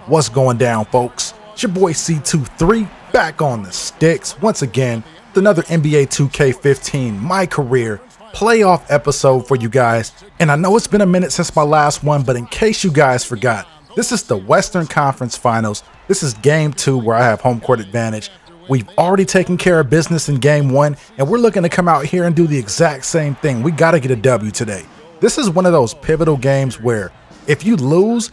What's going down, folks? It's your boy C23 back on the sticks once again with another NBA 2K15 My Career playoff episode for you guys. And I know it's been a minute since my last one, but in case you guys forgot, this is the Western Conference Finals. This is game 2 where I have home court advantage. We've already taken care of business in game 1, and we're looking to come out here and do the exact same thing. We got to get a W today. This is one of those pivotal games where if you lose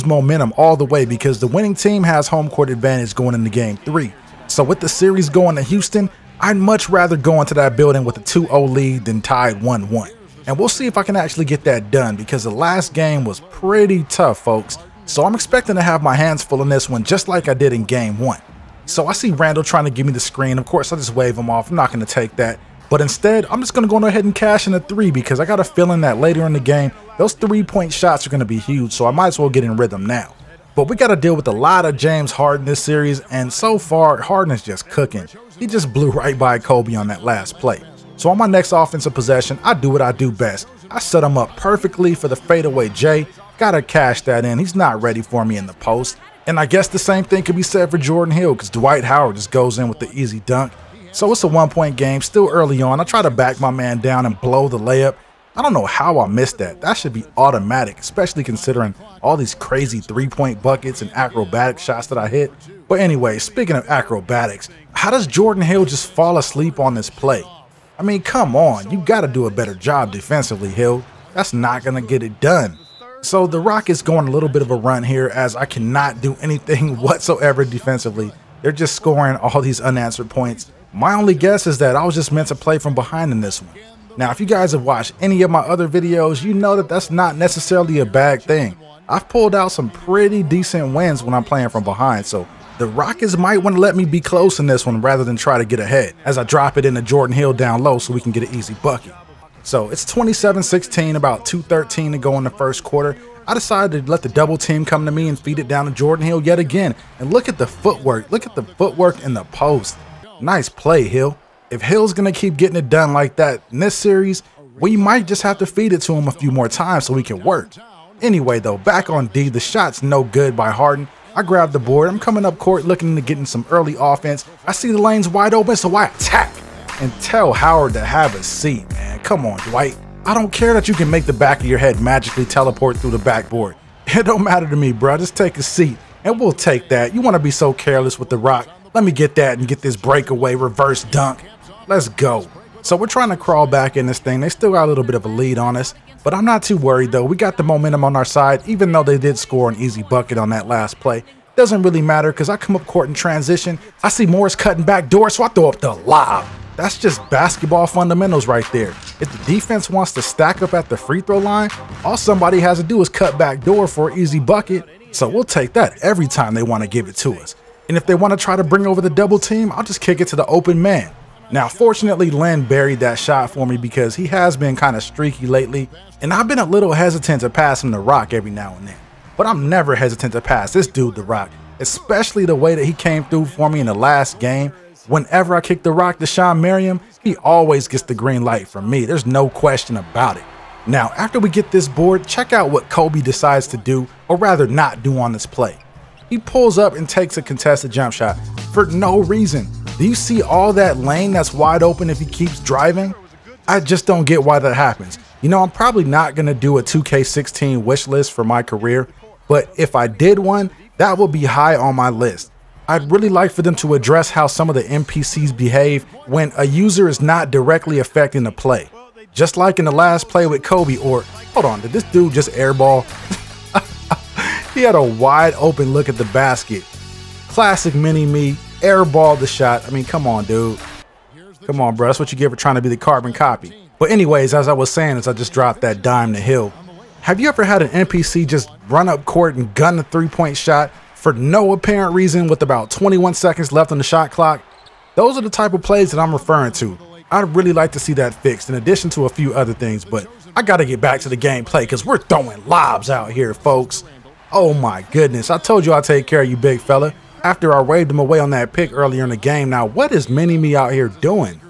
momentum all the way because the winning team has home court advantage going into game 3. So with the series going to Houston, I'd much rather go into that building with a 2-0 lead than tied 1-1. And we'll see if I can actually get that done because the last game was pretty tough, folks. So I'm expecting to have my hands full in this one just like I did in game 1. So I see Randall trying to give me the screen. Of course, I just wave him off. I'm not going to take that. But instead, I'm just going to go ahead and cash in a 3 because I got a feeling that later in the game, those 3-point shots are going to be huge. So I might as well get in rhythm now. But we got to deal with a lot of James Harden this series. And so far, Harden is just cooking. He just blew right by Kobe on that last play. So on my next offensive possession, I do what I do best. I set him up perfectly for the fadeaway J. Got to cash that in. He's not ready for me in the post. And I guess the same thing could be said for Jordan Hill because Dwight Howard just goes in with the easy dunk. So it's a 1-point game, still early on. I try to back my man down and blow the layup. I don't know how I missed that. That should be automatic, especially considering all these crazy 3-point buckets and acrobatic shots that I hit. But anyway, speaking of acrobatics, how does Jordan Hill just fall asleep on this play? I mean, come on, you got to do a better job defensively, Hill. That's not going to get it done. So the Rockets going a little bit of a run here as I cannot do anything whatsoever defensively. They're just scoring all these unanswered points. My only guess is that I was just meant to play from behind in this one. Now, if you guys have watched any of my other videos, you know that that's not necessarily a bad thing. I've pulled out some pretty decent wins when I'm playing from behind, so the Rockets might want to let me be close in this one rather than try to get ahead as I drop it into Jordan Hill down low so we can get an easy bucket. So it's 27-16, about 2:13 to go in the first quarter. I decided to let the double team come to me and feed it down to Jordan Hill yet again. And look at the footwork. Look at the footwork in the post. Nice play, Hill. If Hill's going to keep getting it done like that in this series, we might just have to feed it to him a few more times so we can work. Anyway, though, back on D, the shot's no good by Harden. I grab the board. I'm coming up court looking to getting some early offense. I see the lanes wide open, so I attack and tell Howard to have a seat, man. Come on, Dwight. I don't care that you can make the back of your head magically teleport through the backboard. It don't matter to me, bro. Just take a seat, and we'll take that. You want to be so careless with the rock. Let me get that and get this breakaway reverse dunk. Let's go. So we're trying to crawl back in this thing. They still got a little bit of a lead on us, but I'm not too worried, though. We got the momentum on our side, even though they did score an easy bucket on that last play. Doesn't really matter because I come up court in transition. I see Morris cutting back door, so I throw up the lob. That's just basketball fundamentals right there. If the defense wants to stack up at the free throw line, all somebody has to do is cut back door for an easy bucket. So we'll take that every time they want to give it to us. And if they want to try to bring over the double team, I'll just kick it to the open man. Now, fortunately, Len buried that shot for me because he has been kind of streaky lately. And I've been a little hesitant to pass him the rock every now and then. But I'm never hesitant to pass this dude the rock, especially the way that he came through for me in the last game. Whenever I kick the rock to Sean Merriam, he always gets the green light from me. There's no question about it. Now, after we get this board, check out what Kobe decides to do, or rather not do on this play. He pulls up and takes a contested jump shot for no reason. Do you see all that lane that's wide open if he keeps driving? I just don't get why that happens. You know, I'm probably not going to do a 2K16 wish list for my career, but if I did one, that would be high on my list. I'd really like for them to address how some of the NPCs behave when a user is not directly affecting the play. Just like in the last play with Kobe, or, hold on, did this dude just airball? He had a wide open look at the basket. Classic mini-me, airball the shot. I mean, come on, dude. Come on, bro. That's what you get for trying to be the carbon copy. But anyways, as I was saying, as I just dropped that dime to Hill, have you ever had an NPC just run up court and gun a 3-point shot for no apparent reason with about 21 seconds left on the shot clock? Those are the type of plays that I'm referring to. I'd really like to see that fixed in addition to a few other things, but I got to get back to the gameplay because we're throwing lobs out here, folks. Oh my goodness, I told you I'd take care of you, big fella, after I waved him away on that pick earlier in the game. Now, what is Mini-Me out here doing?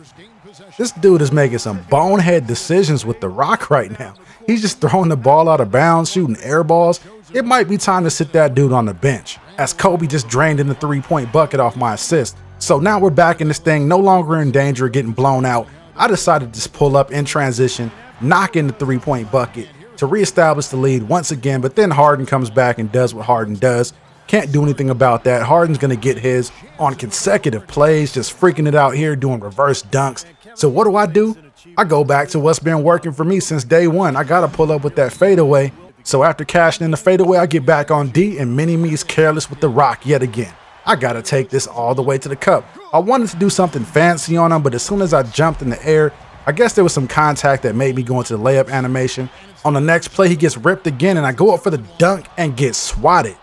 This dude is making some bonehead decisions with the rock right now. He's just throwing the ball out of bounds, shooting air balls. it might be time to sit that dude on the bench, as Kobe just drained in the 3-point bucket off my assist. So now we're back in this thing, no longer in danger of getting blown out. I decided to just pull up in transition, knock in the 3-point bucket to reestablish the lead once again, but then Harden comes back and does what Harden does. Can't do anything about that. Harden's going to get his on consecutive plays, just freaking it out here, doing reverse dunks. So what do? I go back to what's been working for me since day one. I got to pull up with that fadeaway. So after cashing in the fadeaway, I get back on D, and Mini-Me's careless with the rock yet again. I got to take this all the way to the cup. I wanted to do something fancy on him, but as soon as I jumped in the air, I guess there was some contact that made me go into the layup animation. On the next play, he gets ripped again, and I go up for the dunk and get swatted.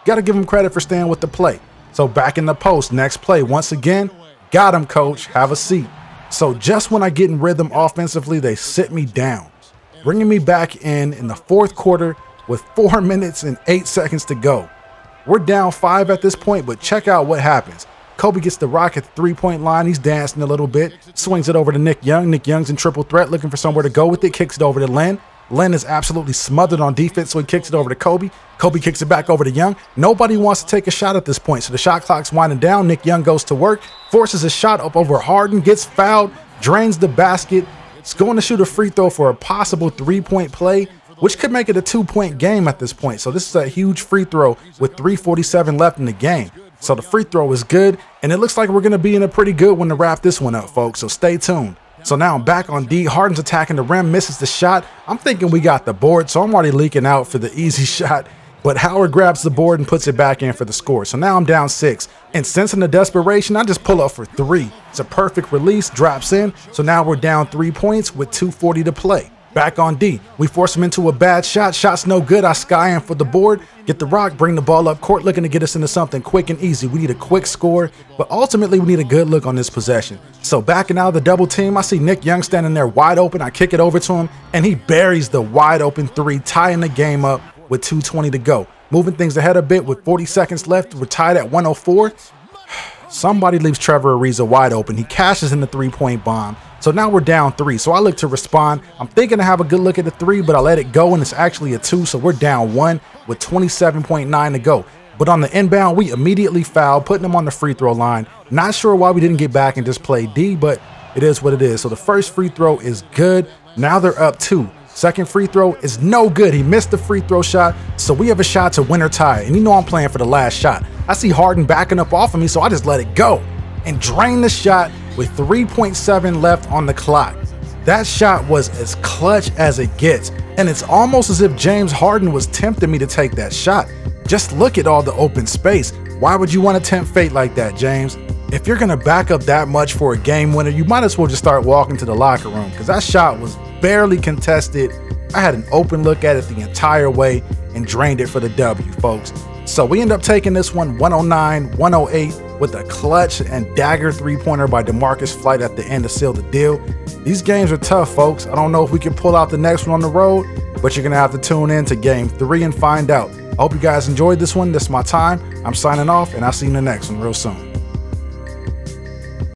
Got to give him credit for staying with the play. So back in the post, next play, once again, got him, coach, have a seat. So just when I get in rhythm offensively, they sit me down, bringing me back in the fourth quarter with 4 minutes and 8 seconds to go. We're down 5 at this point, but check out what happens. Kobe gets the rock at the 3-point line. He's dancing a little bit, swings it over to Nick Young. Nick Young's in triple threat, looking for somewhere to go with it, kicks it over to Len. Len is absolutely smothered on defense, so he kicks it over to Kobe. Kobe kicks it back over to Young. Nobody wants to take a shot at this point, so the shot clock's winding down. Nick Young goes to work, forces a shot up over Harden, gets fouled, drains the basket. It's going to shoot a free throw for a possible 3-point play, which could make it a 2-point game at this point. So this is a huge free throw with 3:47 left in the game. So the free throw is good, and it looks like we're going to be in a pretty good one to wrap this one up, folks, so stay tuned. So now I'm back on D. Harden's attacking the rim, misses the shot. I'm thinking we got the board, so I'm already leaking out for the easy shot. But Howard grabs the board and puts it back in for the score. So now I'm down 6. And sensing the desperation, I just pull up for 3. It's a perfect release, drops in. So now we're down 3 points with 2:40 to play. Back on D. We force him into a bad shot. Shot's no good. I sky in for the board. Get the rock, bring the ball up court, looking to get us into something quick and easy. We need a quick score, but ultimately we need a good look on this possession. So backing out of the double team, I see Nick Young standing there wide open. I kick it over to him, and he buries the wide open 3, tying the game up with 2:20 to go. Moving things ahead a bit with 40 seconds left. We're tied at 104. Somebody leaves Trevor Ariza wide open. He cashes in the 3-point bomb. So now we're down 3. So I look to respond. I'm thinking to have a good look at the 3, but I let it go, and it's actually a 2. So we're down 1 with 27.9 to go. But on the inbound, we immediately foul, putting them on the free throw line. Not sure why we didn't get back and just play D, but it is what it is. So the first free throw is good. Now they're up 2. Second free throw is no good. He missed the free throw shot, so we have a shot to win or tie. And you know I'm playing for the last shot. I see Harden backing up off of me, so I just let it go and drain the shot with 3.7 left on the clock. That shot was as clutch as it gets, and it's almost as if James Harden was tempting me to take that shot. Just look at all the open space. Why would you want to tempt fate like that, James? If you're gonna back up that much for a game winner, you might as well just start walking to the locker room, because that shot was barely contested. I had an open look at it the entire way and drained it for the W, folks. So we end up taking this one 109-108 with a clutch and dagger 3-pointer by Demarcus Flight at the end to seal the deal. These games are tough, folks. I don't know if we can pull out the next one on the road, but you're gonna have to tune in to game 3 and find out. I hope you guys enjoyed this one. This is my time. I'm signing off, and I'll see you in the next one real soon.